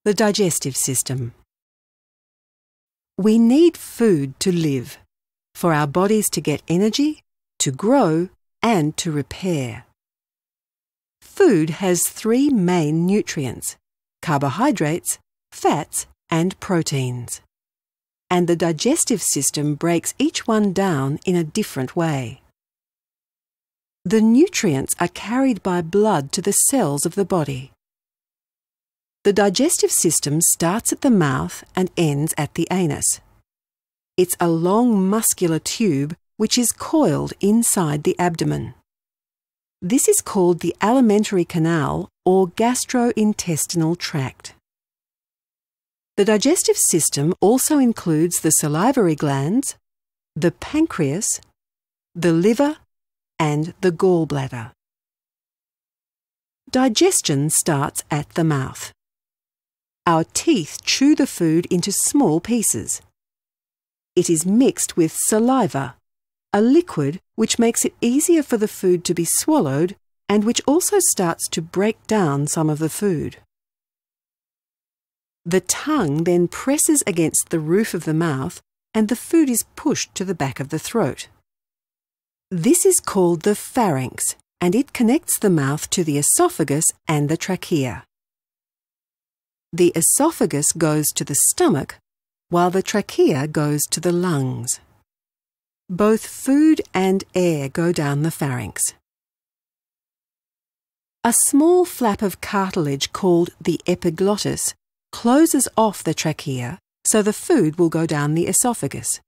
The digestive system. We need food to live, for our bodies to get energy, to grow, and to repair. Food has three main nutrients: carbohydrates, fats, and proteins. And the digestive system breaks each one down in a different way. The nutrients are carried by blood to the cells of the body. The digestive system starts at the mouth and ends at the anus. It's a long muscular tube which is coiled inside the abdomen. This is called the alimentary canal or gastrointestinal tract. The digestive system also includes the salivary glands, the pancreas, the liver, and the gallbladder. Digestion starts at the mouth. Our teeth chew the food into small pieces. It is mixed with saliva, a liquid which makes it easier for the food to be swallowed and which also starts to break down some of the food. The tongue then presses against the roof of the mouth and the food is pushed to the back of the throat. This is called the pharynx, and it connects the mouth to the esophagus and the trachea. The esophagus goes to the stomach, while the trachea goes to the lungs. Both food and air go down the pharynx. A small flap of cartilage called the epiglottis closes off the trachea so the food will go down the esophagus.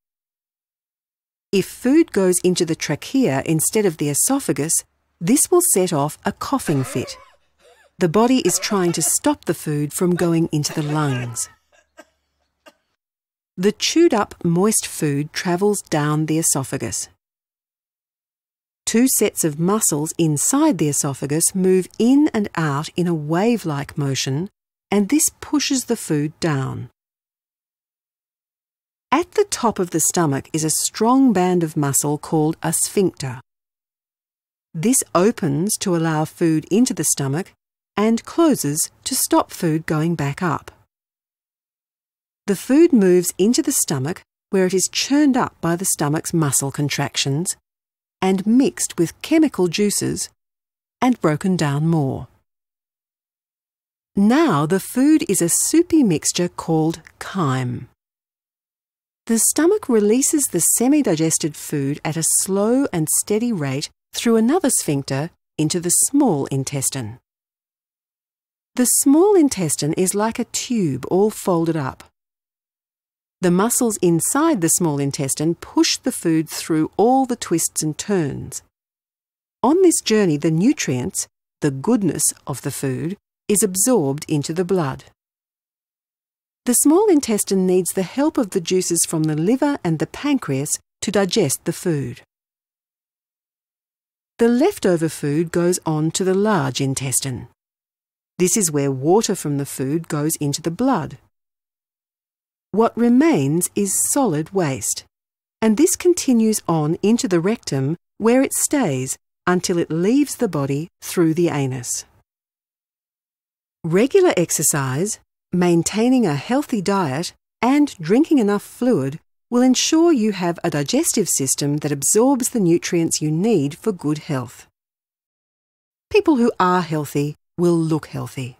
If food goes into the trachea instead of the esophagus, this will set off a coughing fit. The body is trying to stop the food from going into the lungs. The chewed up moist food travels down the esophagus. Two sets of muscles inside the esophagus move in and out in a wave-like motion, and this pushes the food down. At the top of the stomach is a strong band of muscle called a sphincter. This opens to allow food into the stomach and closes to stop food going back up. The food moves into the stomach where it is churned up by the stomach's muscle contractions and mixed with chemical juices and broken down more. Now the food is a soupy mixture called chyme. The stomach releases the semi-digested food at a slow and steady rate through another sphincter into the small intestine. The small intestine is like a tube all folded up. The muscles inside the small intestine push the food through all the twists and turns. On this journey, the nutrients, the goodness of the food, is absorbed into the blood. The small intestine needs the help of the juices from the liver and the pancreas to digest the food. The leftover food goes on to the large intestine. This is where water from the food goes into the blood. What remains is solid waste, and this continues on into the rectum where it stays until it leaves the body through the anus. Regular exercise, maintaining a healthy diet, and drinking enough fluid will ensure you have a digestive system that absorbs the nutrients you need for good health. People who are healthy will look healthy.